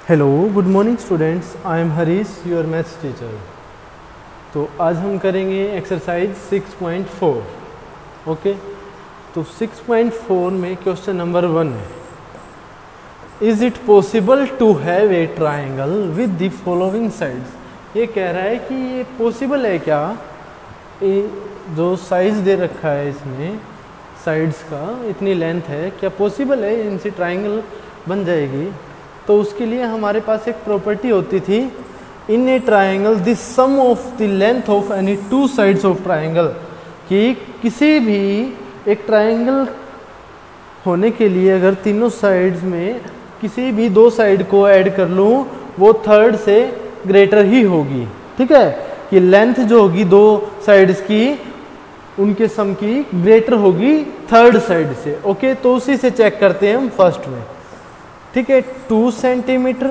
Hello good morning students, I am Harish your maths teacher. तो आज हम करेंगे एक्सरसाइज 6.4। ओके, तो 6.4 में क्वेश्चन नंबर 1 है, is it possible to have a triangle with the following sides. ये कह रहा है कि ये पॉसिबल है क्या, ये जो साइज दे रखा है इसमें साइड्स का, इतनी लेंथ है, क्या पॉसिबल है इनसे ट्राइंगल बन जाएगी। तो उसके लिए हमारे पास एक प्रॉपर्टी होती थी, in a triangle the sum of the length of any two sides of triangle, कि किसी भी एक ट्राइंगल होने के लिए अगर तीनों साइड्स में किसी भी दो साइड को ऐड कर लूँ वो थर्ड से ग्रेटर ही होगी। ठीक है, कि लेंथ जो होगी दो साइड्स की उनके सम की ग्रेटर होगी थर्ड साइड से। ओके, तो उसी से चेक करते हैं हम फर्स्ट में। ठीक है, 2 सेंटीमीटर,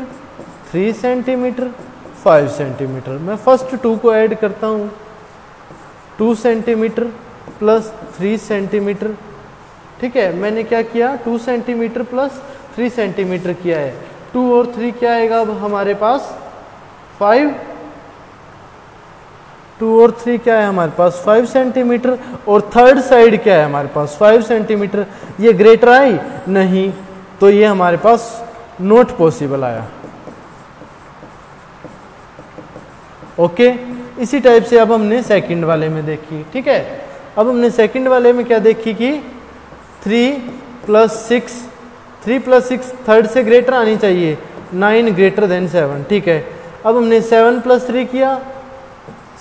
3 सेंटीमीटर, 5 सेंटीमीटर। मैं फर्स्ट 2 को ऐड करता हूँ, 2 सेंटीमीटर प्लस 3 सेंटीमीटर। ठीक है, मैंने क्या किया, 2 सेंटीमीटर प्लस 3 सेंटीमीटर किया है। 2 और 3 क्या आएगा अब हमारे पास 5। 2 और 3 क्या है हमारे पास 5 सेंटीमीटर, और थर्ड साइड क्या है हमारे पास 5 सेंटीमीटर। ये ग्रेटर आई नहीं, तो ये हमारे पास नॉट पॉसिबल आया। ओके, इसी टाइप से अब हमने सेकंड वाले में देखी। ठीक है, अब हमने सेकंड वाले में क्या देखी कि 3 प्लस 6, 3 प्लस 6 थर्ड से ग्रेटर आनी चाहिए, 9 ग्रेटर देन 7। ठीक है, अब हमने 7 प्लस 3 किया,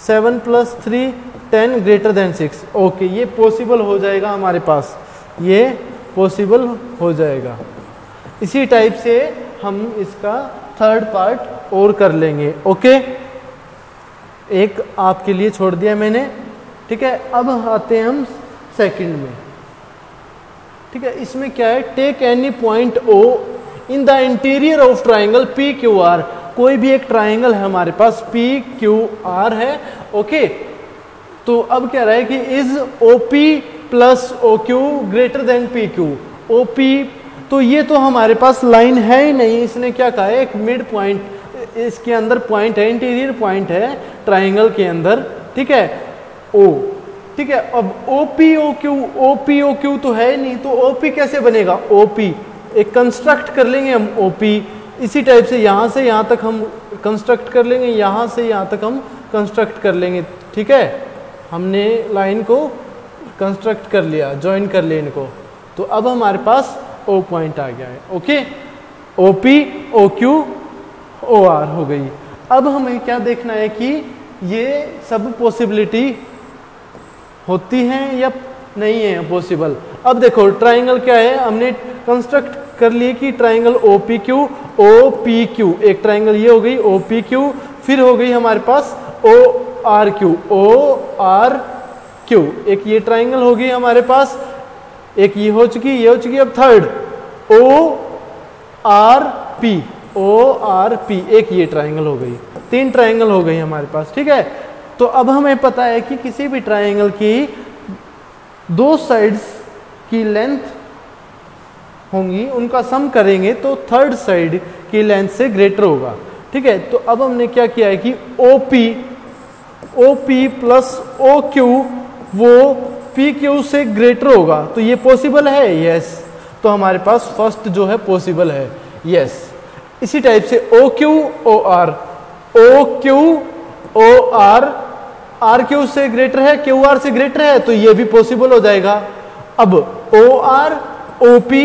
7 प्लस 3 10 ग्रेटर देन 6। ओके, ये पॉसिबल हो जाएगा हमारे पास, ये पॉसिबल हो जाएगा। इसी टाइप से हम इसका थर्ड पार्ट और कर लेंगे। ओके, एक आपके लिए छोड़ दिया मैंने। ठीक है, अब आते हैं हम सेकंड में। ठीक है, इसमें क्या है, take any point O in the interior of triangle P Q R. कोई भी एक ट्राइंगल है हमारे पास पी क्यू आर है। ओके, तो अब क्या रहा है कि is O P plus O Q greater than P Q. O P, तो ये तो हमारे पास लाइन है ही नहीं, इसने क्या कहा है, एक मिड पॉइंट इसके अंदर पॉइंट है, इंटीरियर पॉइंट है ट्राइंगल के अंदर। ठीक है, ओ। ठीक है, अब ओ पी ओ क्यू तो है ही नहीं, तो ओ पी कैसे बनेगा, ओ पी एक कंस्ट्रक्ट कर लेंगे हम ओ पी। इसी टाइप से यहाँ तक हम कंस्ट्रक्ट कर लेंगे, यहाँ से यहाँ तक हम कंस्ट्रक्ट कर लेंगे। ठीक है, हमने लाइन को कंस्ट्रक्ट कर लिया, ज्वाइन कर लिया इनको, तो अब हमारे पास ओ पॉइंट आ गया है। Okay, O P O Q O R हो गई। अब हमें क्या देखना है कि ये सब पॉसिबिलिटी होती हैं या नहीं है पॉसिबल। अब देखो ट्राइंगल क्या है, हमने कंस्ट्रक्ट कर लिए कि ट्राइंगल ओ पी क्यू, एक ट्राइंगल ये हो गई ओ पी क्यू, फिर हो गई हमारे पास ओ आर क्यू, एक ये ट्राइंगल हो गई हमारे पास, एक ये हो चुकी, ये हो चुकी। अब थर्ड ओ आर पी, एक ये ट्राइंगल हो गई, 3 ट्राइंगल हो गई हमारे पास। ठीक है, तो अब हमें पता है कि किसी भी ट्राइंगल की दो साइड्स की लेंथ होंगी, उनका सम करेंगे तो थर्ड साइड की लेंथ से ग्रेटर होगा। ठीक है, तो अब हमने क्या किया है कि O P plus O Q वो पी क्यू से ग्रेटर होगा, तो ये पॉसिबल है, यस। तो हमारे पास फर्स्ट जो है पॉसिबल है, यस। इसी टाइप से O Q O R, R Q से ग्रेटर है, क्यू आर से ग्रेटर है, तो ये भी पॉसिबल हो जाएगा। अब O R O P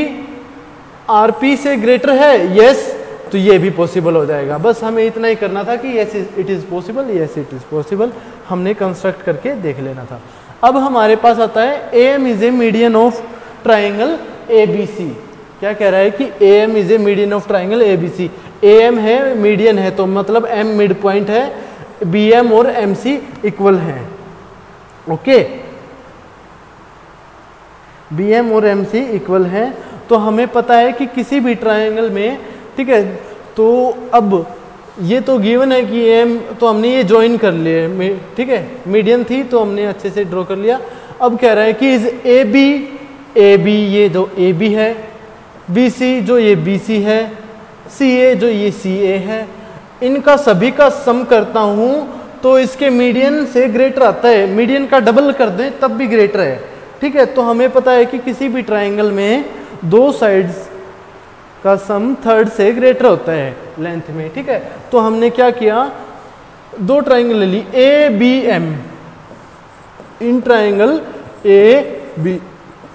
R P से ग्रेटर है, यस, तो ये भी पॉसिबल हो जाएगा। बस हमें इतना ही करना था कि yes it is possible, yes it is possible, हमने कंस्ट्रक्ट करके देख लेना था। अब हमारे पास आता है A M is a median of triangle A B C. क्या कह रहा है कि A M is a median of triangle A B C. A M है, मीडियन है, तो मतलब एम मिड पॉइंट है, बी एम और एम सी इक्वल हैं। ओके, बी एम और एम सी इक्वल हैं, तो हमें पता है कि किसी भी ट्राइंगल में, ठीक है, तो अब ये तो गिवन है कि एम, तो हमने ये ज्वाइन कर लिए। ठीक है, मीडियन थी तो हमने अच्छे से ड्रॉ कर लिया। अब कह रहा है कि इज ए बी, ये जो ए बी है, बी सी जो ये बी सी है, सी ए, जो ये सी ए है, इनका सभी का सम करता हूं तो इसके मीडियन से ग्रेटर आता है। मीडियन का डबल कर दें तब भी ग्रेटर है। ठीक है, तो हमें पता है कि किसी भी ट्राइंगल में दो साइड्स का सम थर्ड से ग्रेटर होता है लेंथ में। ठीक है, तो हमने क्या किया, दो ट्राइंगल ले ली A B M. In triangle A B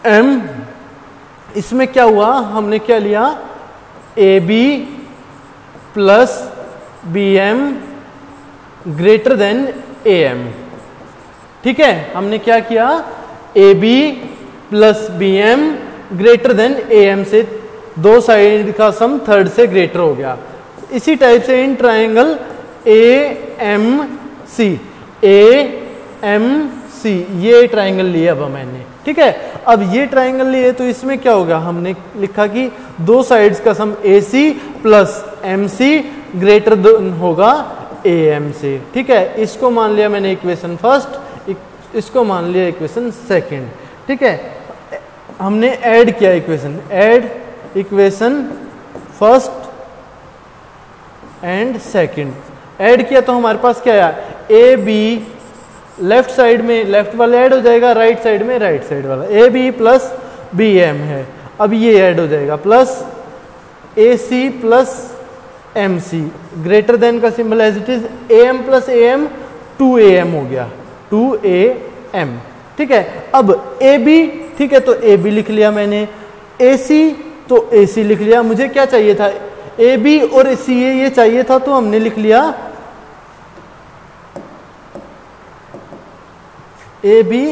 M, इसमें क्या हुआ, हमने क्या लिया, A B plus B M greater than A M. ठीक है, हमने क्या किया, A B plus B M greater than A M से दो साइड का सम थर्ड से ग्रेटर हो गया। इसी टाइप से in triangle A M C, A M C, ये ट्राइंगल लिए अब मैंने। ठीक है, अब ये ट्राइंगल लिए तो इसमें क्या होगा, हमने लिखा कि दो साइड्स का sum A C plus M C greater होगा ए एम से। ठीक है, इसको मान लिया मैंने इक्वेशन फर्स्ट, इसको मान लिया इक्वेशन सेकंड। ठीक है, हमने ऐड किया equation, add equation first and second, add किया तो हमारे पास क्या आया, ए बी लेफ्ट साइड में लेफ्ट वाला ऐड हो जाएगा, राइट साइड में राइट साइड वाला, A B plus B M है, अब ये ऐड हो जाएगा, plus A C plus M C greater than का symbol as it is, A M plus A M 2am हो गया, 2am। ठीक है, अब ए बी, ठीक है, तो ए बी लिख लिया मैंने, ए सी तो ए सी लिख लिया, मुझे क्या चाहिए था, ए बी और सी ए ये चाहिए था, तो हमने लिख लिया ए बी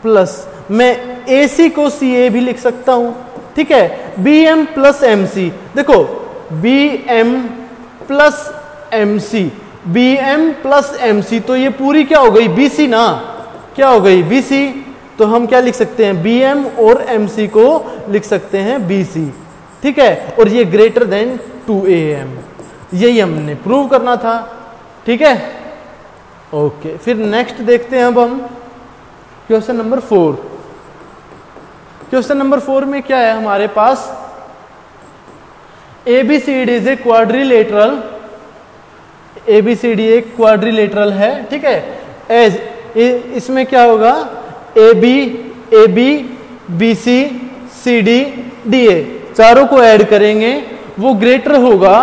प्लस, मैं ए सी को सी ए भी लिख सकता हूं। ठीक है, B M plus M C, देखो B M plus M C, B M plus M C, तो ये पूरी क्या हो गई, बी सी ना, क्या हो गई, बी सी। तो हम क्या लिख सकते हैं, बी एम और एम सी को लिख सकते हैं बी सी। ठीक है, और ये ग्रेटर देन 2am, यही हमने प्रूव करना था। ठीक है, ओके, फिर नेक्स्ट देखते हैं अब हम क्वेश्चन नंबर 4। क्वेश्चन नंबर 4 में क्या है हमारे पास, ABCD is a quadrilateral, ABCD एक क्वाड्रिलेटरल है। ठीक है, एज इसमें क्या होगा, AB BC CD DA चारों को ऐड करेंगे, वो ग्रेटर होगा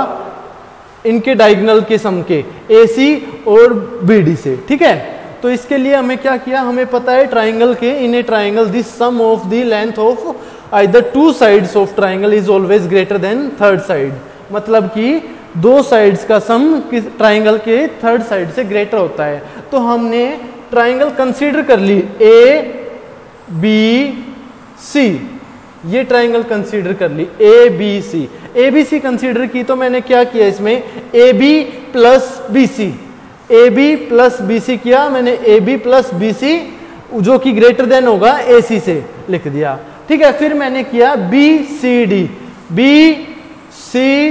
इनके डायगोनल के सम के, AC और BD से। ठीक है, तो इसके लिए हमें क्या किया, हमें पता है ट्राइंगल के, in a triangle this sum of the length of either two sides of triangle is always greater than third side, मतलब कि दो साइड्स का सम ट्राइंगल के थर्ड साइड से ग्रेटर होता है। तो हमने ट्राइंगल कंसीडर कर ली ए बी सी, ये ट्राइंगल कंसीडर कर ली A B C, A B C consider की, तो मैंने क्या किया इसमें, A B plus B C, A B plus B C किया मैंने, A B plus B C जो कि ग्रेटर देन होगा ए सी से लिख दिया। ठीक है, फिर मैंने किया B C D, B C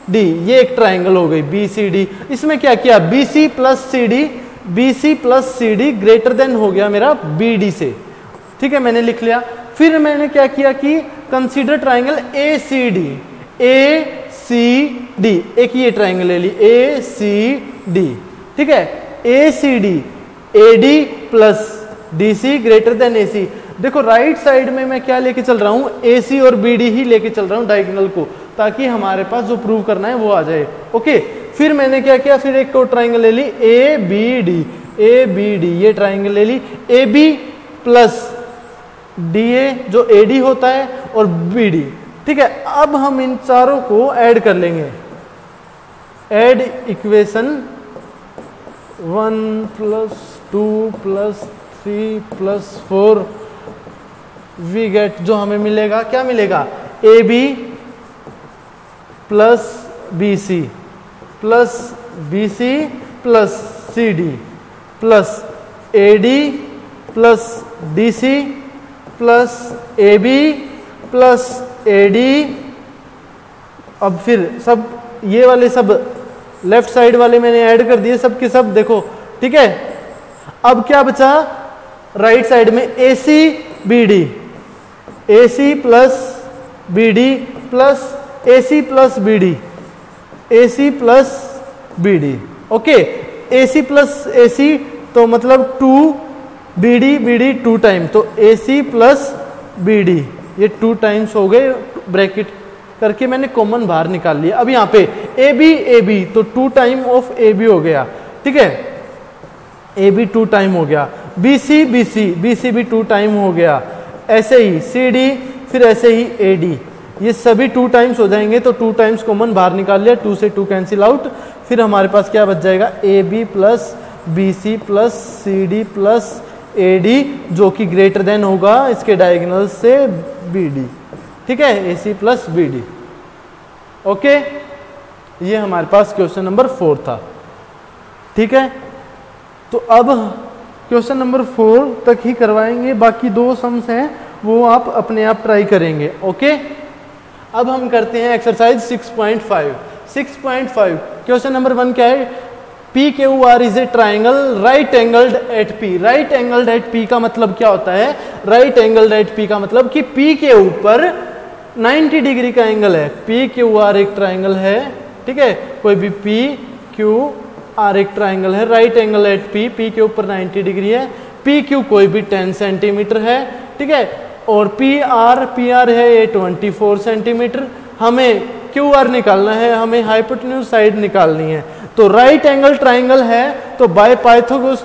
D, ये एक ट्राइंगल हो गई बी सी डी। इसमें क्या किया, B C plus C D, B C plus C D greater than हो गया मेरा बी डी से। ठीक है, मैंने लिख लिया। फिर मैंने क्या किया कि consider triangle A C D, A C D, एक ये ट्राइंगल ले ली ए सी डी। ठीक है, A C D, A D plus D C greater than A C. देखो राइट साइड में मैं क्या लेके चल रहा हूं, ए सी और बी डी ही लेके चल रहा हूं डायगोनल को, ताकि हमारे पास जो प्रूव करना है वो आ जाए। ओके, फिर मैंने क्या किया, फिर एक और ट्राइंगल ले ली A B D, A B D, ये ट्राइंगल ले ली, A B plus D A जो ए डी होता है और बी डी। ठीक है, अब हम इन चारों को ऐड कर लेंगे, add equation 1 plus 2 plus 3 plus 4 we get, जो हमें मिलेगा, क्या मिलेगा, A B plus B C plus B C plus C D plus A D plus D C plus A B plus A D. अब फिर सब ये वाले सब लेफ्ट साइड वाले मैंने ऐड कर दिए सब के सब, देखो। ठीक है, अब क्या बचा राइट साइड में, A C B D, A C plus B D plus A C plus B D. AC plus BD। Okay, AC plus AC तो मतलब 2 BD, BD 2 टाइम, तो AC प्लस BD ये 2 टाइम्स हो गए, bracket करके मैंने common बाहर निकाल लिया। अब यहाँ पे AB AB तो 2 टाइम ऑफ AB हो गया, ठीक है, AB 2 टाइम हो गया, BC BC BC भी 2 टाइम हो गया, ऐसे ही CD, फिर ऐसे ही AD, ये सभी 2 टाइम्स हो जाएंगे। तो 2 टाइम्स कॉमन बाहर निकाल लिया, 2 से 2 कैंसिल आउट, फिर हमारे पास क्या बच जाएगा, AB plus BC plus CD plus AD जो कि ग्रेटर देन होगा इसके डायगोनल से BD, ठीक है, AC प्लस BD। ओके, ये हमारे पास क्वेश्चन नंबर 4 था, ठीक है। तो अब क्वेश्चन नंबर 4 तक ही करवाएंगे, बाकी 2 सम्स हैं वो आप अपने आप ट्राई करेंगे। ओके, अब हम करते हैं एक्सरसाइज 6.5। 6.5 क्वेश्चन नंबर 1 क्या है, PQR is a triangle right angled at P। Right angled at P का मतलब क्या होता है, राइट एंगल्ड एट P का मतलब कि P के ऊपर 90 डिग्री का एंगल है। PQR एक ट्राइंगल है, ठीक है, कोई भी PQR एक ट्राइंगल है, right angle at P, P के ऊपर 90 डिग्री है, PQ कोई भी 10 सेंटीमीटर है, ठीक है, और PR है ये 24 सेंटीमीटर। हमें QR निकालना है, हमें हाइपोटेन्यूज साइड निकालनी है। तो राइट एंगल ट्राइंगल है तो बाय पाइथागोरस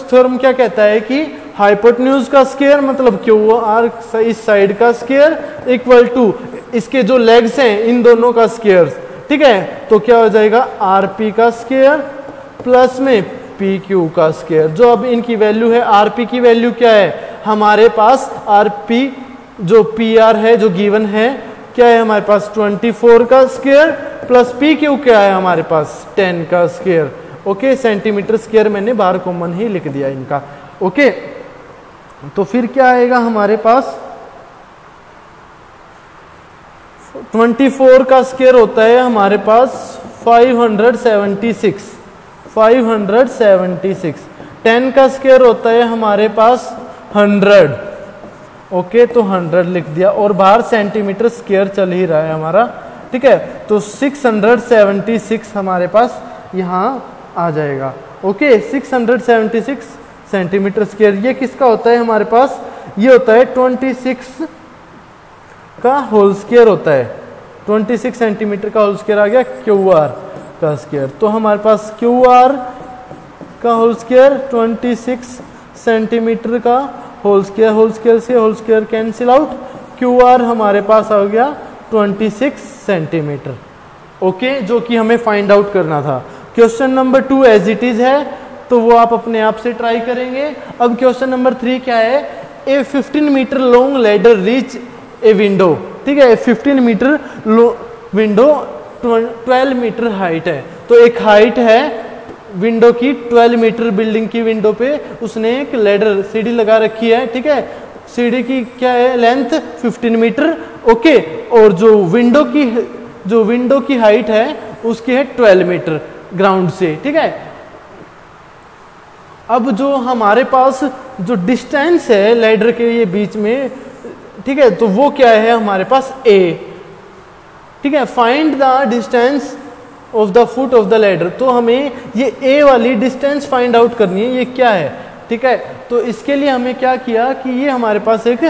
थ्योरम क्या कहता है कि हाइपोटेन्यूज का स्क्वायर मतलब QR इस साइड का स्क्वायर इक्वल टू इसके जो लेग्स हैं इन दोनों का स्क्वायर, ठीक है। तो क्या हो जाएगा, RP का स्क्वायर प्लस में PQ का स्क्वायर। जो अब इनकी वैल्यू है, RP की वैल्यू क्या है हमारे पास, RP जो PR है जो गिवन है क्या है हमारे पास 24 का स्क्वायर प्लस PQ क्या है हमारे पास 10 का स्क्वायर। ओके, सेंटीमीटर स्क्वायर मैंने बाहर कॉमन ही लिख दिया इनका। ओके, तो फिर क्या आएगा हमारे पास 24 का स्क्वायर होता है हमारे पास 576, 10 का स्क्वायर होता है हमारे पास 100। ओके, तो 100 लिख दिया और बाहर सेंटीमीटर स्क्वायर चल ही रहा है हमारा, ठीक है। तो 676 हमारे पास यहाँ आ जाएगा। Okay, 676 centimetre square. ये किसका होता है हमारे पास, ये होता है 26 का होल स्क्वायर होता है, 26 सेंटीमीटर का होल स्क्वायर आ गया QR का स्क्वायर। तो हमारे पास QR का होल स्क्वायर 26 सेंटीमीटर का होल स्क्वायर से whole square cancel out, QR हमारे पास आ गया 26 सेंटीमीटर। ओके, जो कि हमें फाइंड आउट करना था। Question number 2 as it is है तो वो आप अपने आप से ट्राई करेंगे। अब क्वेश्चन नंबर 3 क्या है, a 15 metre long ladder reach a window, ठीक है, 15 मीटर विंडो 12 मीटर हाइट है। तो एक हाइट है विंडो की 12 मीटर, बिल्डिंग की विंडो पे उसने एक लैडर सीढ़ी लगा रखी है, ठीक है। सीढ़ी की क्या है लेंथ 15 मीटर। ओके, और जो विंडो की हाइट है उसकी है 12 मीटर ग्राउंड से, ठीक है। अब जो हमारे पास जो डिस्टेंस है लैडर के ये बीच में, ठीक है, तो वो क्या है हमारे पास A, ठीक है। Find the distance of the foot of the ladder. तो हमें ये A वाली डिस्टेंस फाइंड आउट करनी है, ये क्या है, ठीक है। तो इसके लिए हमें क्या किया कि ये हमारे पास एक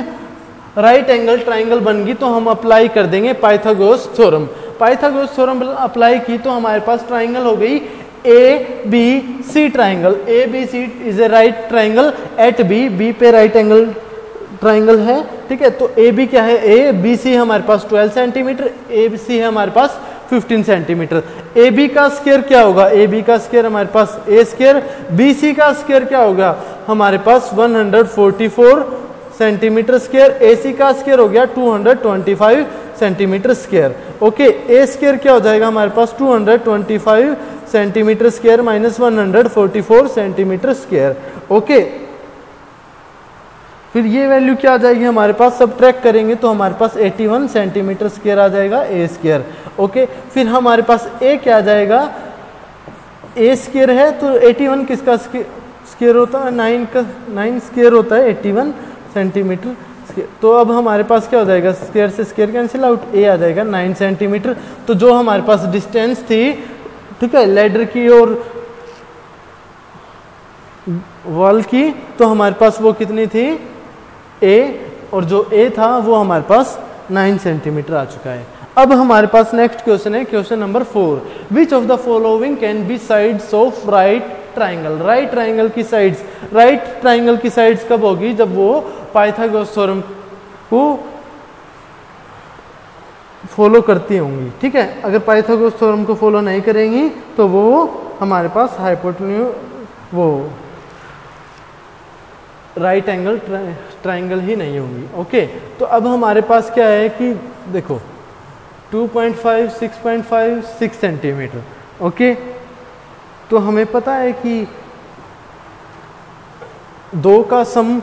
राइट एंगल ट्राइंगल बन गई, तो हम अप्लाई कर देंगे Pythagoras theorem. Pythagoras theorem apply की तो हमारे पास ट्राइंगल हो गई ABC triangle. ABC is a right triangle at B पे राइट एंगल ट्राइंगल है, ठीक है। तो AB क्या है A, BC हमारे पास 12 सेंटीमीटर, ABC है हमारे पास 15 सेंटीमीटर। AB का स्क्वायर क्या होगा, AB का स्क्वायर हमारे पास A स्क्वायर, BC का स्क्वायर क्या होगा हमारे पास 144 सेंटीमीटर स्क्वायर, AC का स्क्वायर हो गया 225 centimetre square. Okay, A square क्या हो जाएगा हमारे पास 225 centimetre square minus 144 centimetre square. Okay, फिर ये वैल्यू क्या आ जाएगी हमारे पास, सब्ट्रैक्ट करेंगे तो हमारे पास 81 सेंटीमीटर स्क्वायर आ जाएगा A स्क्वायर। ओके, फिर हमारे पास A क्या आ जाएगा, A स्क्वायर है तो 81 किसका स्क्वायर होता है 9 स्क्वायर होता है 81 सेंटीमीटर। तो अब हमारे पास क्या हो जाएगा, स्क्वायर से स्क्वायर कैंसिल आउट, ए आ जाएगा 9 सेंटीमीटर। तो जो हमारे पास डिस्टेंस थी, ठीक है, लैडर की और वॉल की, तो हमारे पास वो कितनी थी, ए, और जो ए था वो हमारे पास 9 सेंटीमीटर आ चुका है। अब हमारे पास नेक्स्ट क्वेश्चन है, question number 4, which of the following can be sides of right triangle. Right triangle की साइड्स, राइट ट्राइंगल की साइड्स कब होगी, जब वो पाइथागोरस थ्योरम को फॉलो करती होंगी, ठीक है। अगर पाइथागोरस थ्योरम को फॉलो नहीं करेंगी तो वो हमारे पास हाइपोटेन्यूज, वो राइट एंगल ट्राइंगल ही नहीं होंगी। ओके, तो अब हमारे पास क्या है कि देखो 2.5, 6.5, 6 सेंटीमीटर। ओके, तो हमें पता है कि 2 का सम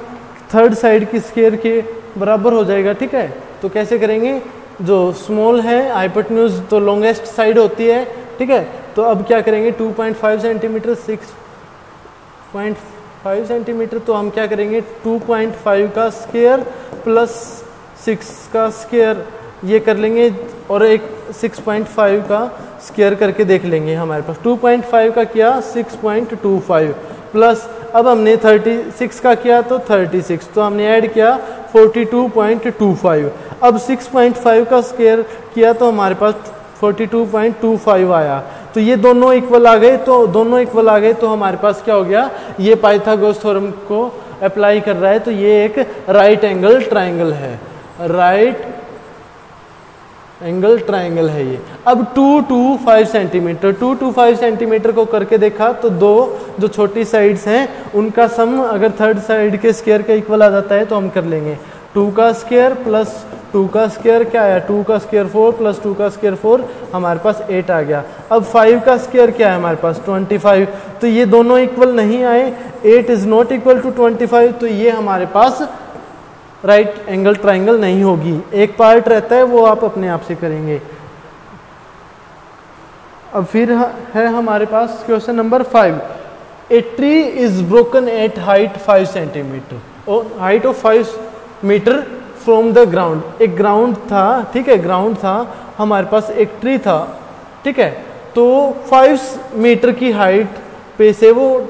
थर्ड साइड की स्क्वायर के बराबर हो जाएगा, ठीक है। तो कैसे करेंगे, जो स्मॉल है हाइपोटेन्यूज तो लॉन्गेस्ट साइड होती है, ठीक है। तो अब क्या करेंगे, 2.5 सेंटीमीटर 6.5 सेंटीमीटर, तो हम क्या करेंगे 2.5 का स्क्वायर प्लस 6 का स्क्वायर ये कर लेंगे, और एक 6.5 का स्क्वायर करके देख लेंगे। हमारे पास 2.5 का किया 6.25 प्लस, अब हमने 36 का किया तो 36, तो हमने ऐड किया 42.25। अब 6.5 का स्क्वायर किया तो हमारे पास 42.25 आया। तो ये दोनों इक्वल आ गए, तो दोनों इक्वल आ गए तो हमारे पास क्या हो गया, ये पाइथागोरस थ्योरम को अप्लाई कर रहा है, तो ये एक राइट एंगल ट्राइंगल है, राइट एंगल ट्राइंगल है ये। अब 2 to 5 सेंटीमीटर, 2 to 5 सेंटीमीटर को करके देखा तो दो जो छोटी साइड्स हैं उनका सम अगर थर्ड साइड के स्क्वायर का इक्वल आ जाता है तो हम कर लेंगे 2 का स्क्वायर प्लस 2 का स्क्वायर क्या आया, 2 का स्क्वायर 4 प्लस 2 का स्क्वायर 4, हमारे पास 8 आ गया। अब 5 का स्क्वायर क्या है हमारे पास 25, तो ये दोनों इक्वल नहीं आए, 8 इज नॉट इक्वल टू 25, तो ये हमारे पास राइट एंगल ट्राइंगल नहीं होगी। एक पार्ट रहता है वो आप अपने आप से करेंगे। अब फिर है हमारे पास question number 5, a tree is broken at height 5 centimetre, और height of 5 metre from the ground. एक ग्राउंड था, ठीक है, ग्राउंड था, हमारे पास एक ट्री था, ठीक है, तो 5 मीटर की हाइट पे से वो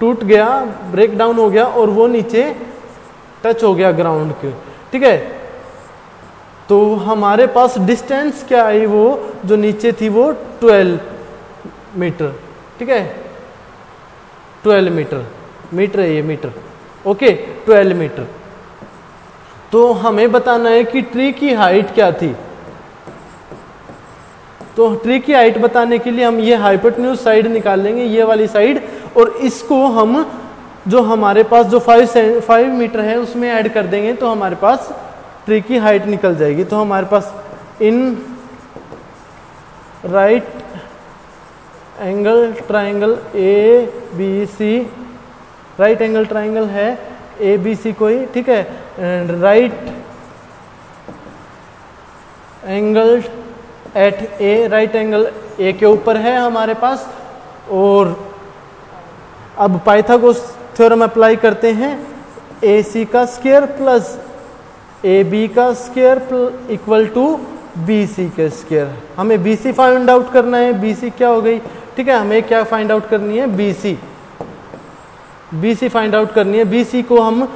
टूट गया, ब्रेक डाउन हो गया और वो नीचे टच हो गया ग्राउंड के, ठीक है। तो हमारे पास डिस्टेंस क्या आई, वो जो नीचे थी वो 12 मीटर, ठीक है, 12 मीटर, मीटर है ये मीटर, ओके 12 मीटर। तो हमें बताना है कि ट्री की हाइट क्या थी। तो ट्री की हाइट बताने के लिए हम ये हाइपोटेन्यूज साइड निकाल लेंगे, ये वाली साइड, और इसको हम जो हमारे पास जो 5 मीटर है उसमें ऐड कर देंगे तो हमारे पास ट्री की हाइट निकल जाएगी। तो हमारे पास in right angle triangle A B C, right angle triangle है ए बी सी कोई, ठीक है, right angle at A, right angle A के ऊपर है हमारे पास। और अब पाइथागोरस थ्योरम अप्लाई करते हैं, ए सी का स्क्वायर प्लस ए बी का square equal to B C के स्क्वायर। हमें बी सी फाइंड आउट करना है, बी सी क्या हो गई, ठीक है, हमें क्या फाइंड आउट करनी है, B C, B C find out करनी है। बी सी को हम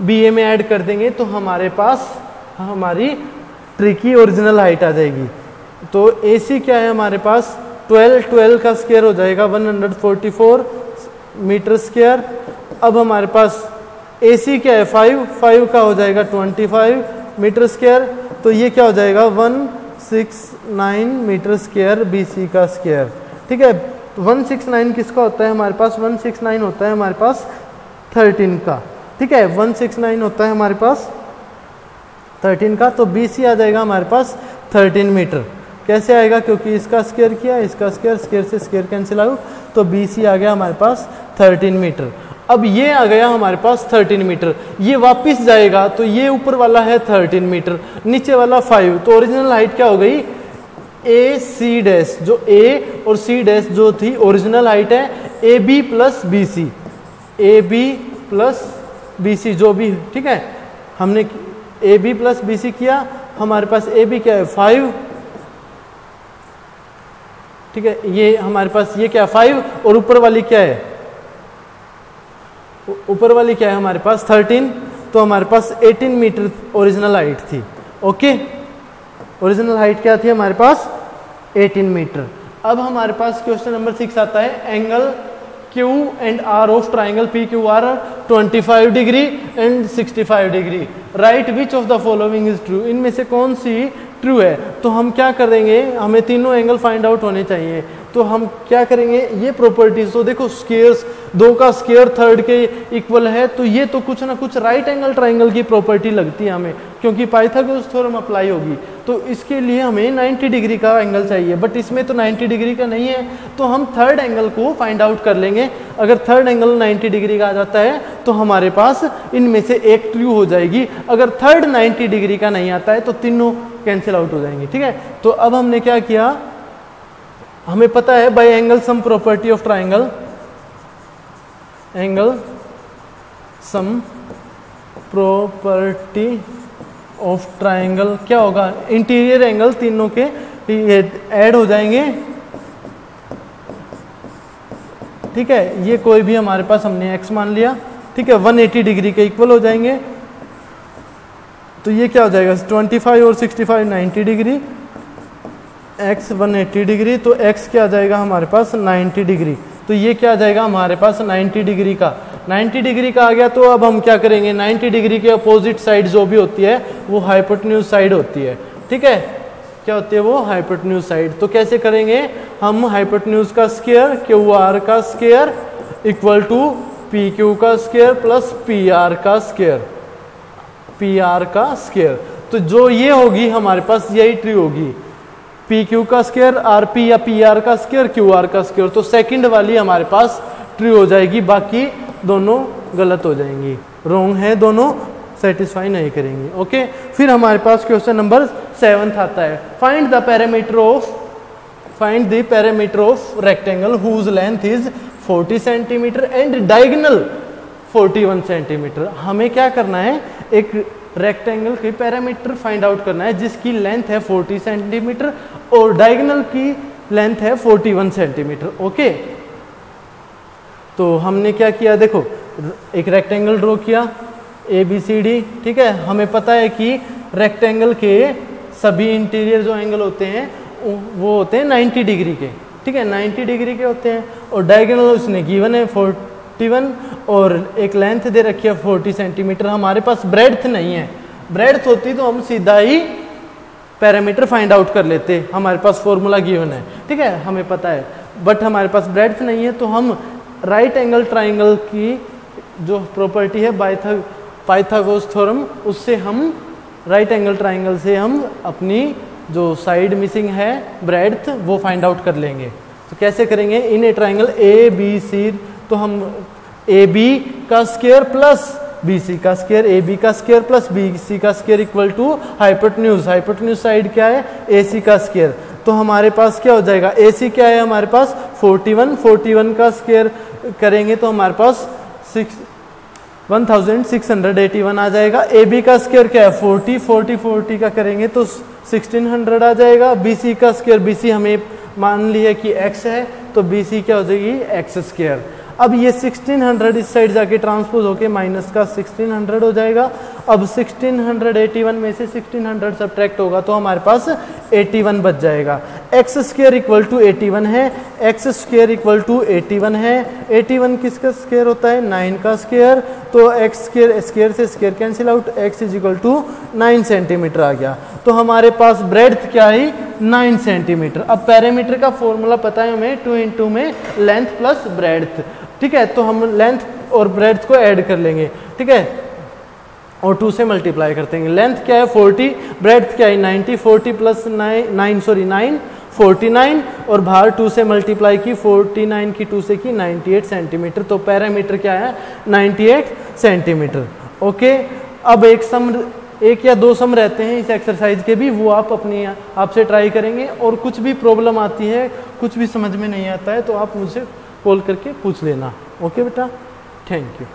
बी ए में ऐड कर देंगे तो हमारे पास हमारी ट्री की ओरिजिनल हाइट आ जाएगी। तो ए सी क्या है हमारे पास 12 का स्क्वायर हो जाएगा 144 मीटर स्क्वायर। अब हमारे पास ए सी क्या है 5 का हो जाएगा 25 मीटर स्क्वायर, तो ये क्या हो जाएगा 169 मीटर स्क्वायर बी सी का स्क्वायर, ठीक है। 169 किसका होता है हमारे पास, 169 होता है हमारे पास 13 का, ठीक है, 169 होता है हमारे पास 13 का। तो बी सी आ जाएगा हमारे पास 13 मीटर। कैसे आएगा, क्योंकि इसका स्क्वायर किया, इसका स्क्वायर, स्क्वायर से स्क्वायर कैंसिल आउट, तो बी सी आ गया हमारे पास 13 मीटर। अब ये आ गया हमारे पास 13 मीटर, ये वापस जाएगा तो ये ऊपर वाला है 13 मीटर, नीचे वाला 5, तो ओरिजिनल हाइट क्या हो गई ए सी डैश, जो ए और सी डैश जो थी ओरिजिनल हाइट है A B plus B C, A B plus B C जो भी, ठीक है, हमने A B plus B C किया, हमारे पास ए बी क्या है 5, ठीक है, ये हमारे पास ये क्या 5 और ऊपर वाली क्या है, ऊपर वाली क्या है हमारे पास 13, तो हमारे पास 18 मीटर ओरिजिनल हाइट थी। ओके, ओरिजिनल हाइट क्या थी हमारे पास 18 मीटर। अब हमारे पास क्वेश्चन नंबर 6 आता है, angle Q and R of triangle PQR 25 degree and 65 degree, right which of the following is true, इनमें से कौन सी ट्रू है। तो हम क्या करेंगे, हमें तीनों एंगल फाइंड आउट होने चाहिए, तो हम क्या करेंगे, ये प्रॉपर्टीज तो देखो स्क्वायर्स, दो का स्क्वायर थर्ड के इक्वल है, तो ये तो कुछ ना कुछ राइट एंगल ट्राइंगल की प्रॉपर्टी लगती है हमें, क्योंकि पाइथागोरस थ्योरम अप्लाई होगी, तो इसके लिए हमें 90 डिग्री का एंगल चाहिए, बट इसमें तो 90 डिग्री का नहीं है, तो हम थर्ड एंगल को फाइंड आउट कर लेंगे। अगर थर्ड एंगल 90 डिग्री का आ जाता है तो हमारे पास इनमें से एक ट्रू हो जाएगी, अगर थर्ड 90 डिग्री का नहीं आता है तो तीनों कैंसिल आउट हो जाएंगे, ठीक है। तो अब हमने क्या किया, हमें पता है bye angle sum property of triangle, angle sum property of triangle क्या होगा, इंटीरियर एंगल तीनों के ऐड हो जाएंगे, ठीक है, ये कोई भी हमारे पास हमने x मान लिया, ठीक है, 180 डिग्री के इक्वल हो जाएंगे, तो ये क्या हो जाएगा 25 और 65 90 डिग्री, x 180 डिग्री, तो x क्या आ जाएगा हमारे पास 90 डिग्री, तो ये क्या आ जाएगा हमारे पास 90 डिग्री का, 90 डिग्री का आ गया। तो अब हम क्या करेंगे, 90 डिग्री के अपोजिट साइड जो भी होती है वो हाइपोटेन्यूज साइड होती है, ठीक है, क्या होती है वो हाइपोटेन्यूज साइड। तो कैसे करेंगे, हम हाइपोटेन्यूज का स्क्वायर क्यू आर का square equal to P Q का स्क्वायर प्लस पी आर का स्क्वायर, पी आर का स्क्वायर, तो जो ये होगी हमारे पास यही ट्रू होगी, पी क्यू का स्क्वायर आर पी या पी आर का स्क्वायर क्यू आर का स्क्वायर, तो सेकंड वाली हमारे पास ट्रू हो जाएगी, बाकी दोनों गलत हो जाएंगी, रॉन्ग है दोनों, सेटिस्फाई नहीं करेंगे। ओके, फिर हमारे पास क्वेश्चन नंबर 7 आता है, find the parameter of rectangle whose length is 40 centimetre and diagonal 41 centimetre. हमें क्या करना है, एक रेक्टेंगल की पैरामीटर फाइंड आउट करना है जिसकी लेंथ है 40 सेंटीमीटर और डायगोनल की लेंथ है 41 सेंटीमीटर। ओके, तो हमने क्या किया, देखो एक रेक्टेंगल ड्रॉ किया ABCD, ठीक है, हमें पता है कि रेक्टेंगल के सभी इंटीरियर जो एंगल होते हैं वो होते हैं 90 डिग्री के, ठीक है, 90 डिग्री के होते हैं, और डायगोनल उसने गिवन है 41 और एक लेंथ दे रखी है 40 सेंटीमीटर। हमारे पास ब्रेड्थ नहीं है, ब्रेड्थ होती तो हम सीधा ही पैरामीटर फाइंड आउट कर लेते, हमारे पास फॉर्मूला गिवन है, ठीक है, हमें पता है, बट हमारे पास ब्रेड्थ नहीं है, तो हम राइट एंगल ट्राइंगल की जो प्रॉपर्टी है पाइथागोरस थ्योरम, उससे हम राइट एंगल ट्राइंगल से हम अपनी जो साइड मिसिंग है ब्रेड्थ वो फाइंड आउट कर लेंगे। तो कैसे करेंगे, इन ए ट्राइंगल ABC, तो हम AB का स्क्वायर प्लस BC का स्क्वायर, AB का स्क्वायर प्लस BC का square equal to hypotenuse, hypotenuse side क्या है AC का स्क्वायर, तो हमारे पास क्या हो जाएगा, AC क्या है हमारे पास 41, 41 का स्क्वायर करेंगे तो हमारे पास 1681 आ जाएगा। AB का स्क्वायर क्या है 40 का करेंगे तो 1600 आ जाएगा। BC का स्क्वायर, BC हमें मान लिया कि x है, तो BC क्या हो जाएगी x स्क्वायर। अब ये 1600 इस साइड जाके ट्रांसपोज होके माइनस का 1600 हो जाएगा। अब 1681 में से 1600 सब्ट्रैक्ट होगा तो हमारे पास 81 बच जाएगा। एक्स स्क्वायर इक्वल टू 81 है, एक्स स्क्वायर इक्वल टू 81 है। 81 किसका स्क्वायर होता है 9 का स्क्वायर, तो एक्स स्क्वायर स्क्वायर से square cancel out, X is equal to 9 centimetre आ गया। तो हमारे पास ब्रेड्थ क्या है 9 सेंटीमीटर। अब पैरामीटर का फॉर्मूला पता है हमें 2 इंटू में लेंथ प्लस ब्रेड्थ, ठीक है, तो हम लेंथ और ब्रेड्थ को ऐड कर लेंगे, ठीक है, और 2 से मल्टीप्लाई करते हैं। लेंथ क्या है 40, ब्रेड्थ क्या है 90, 40 प्लस 9 49 और बाहर 2 से मल्टीप्लाई की 49 की 2 से की 98 सेंटीमीटर। तो पैरामीटर क्या है 98 सेंटीमीटर। ओके, अब एक या दो सम रहते हैं इस एक्सरसाइज के भी, वो आप अपनी आपसे ट्राई करेंगे। और कुछ भी प्रॉब्लम आती है, कुछ भी समझ में नहीं आता है तो आप मुझसे कॉल करके पूछ लेना। ओके बेटा, थैंक यू।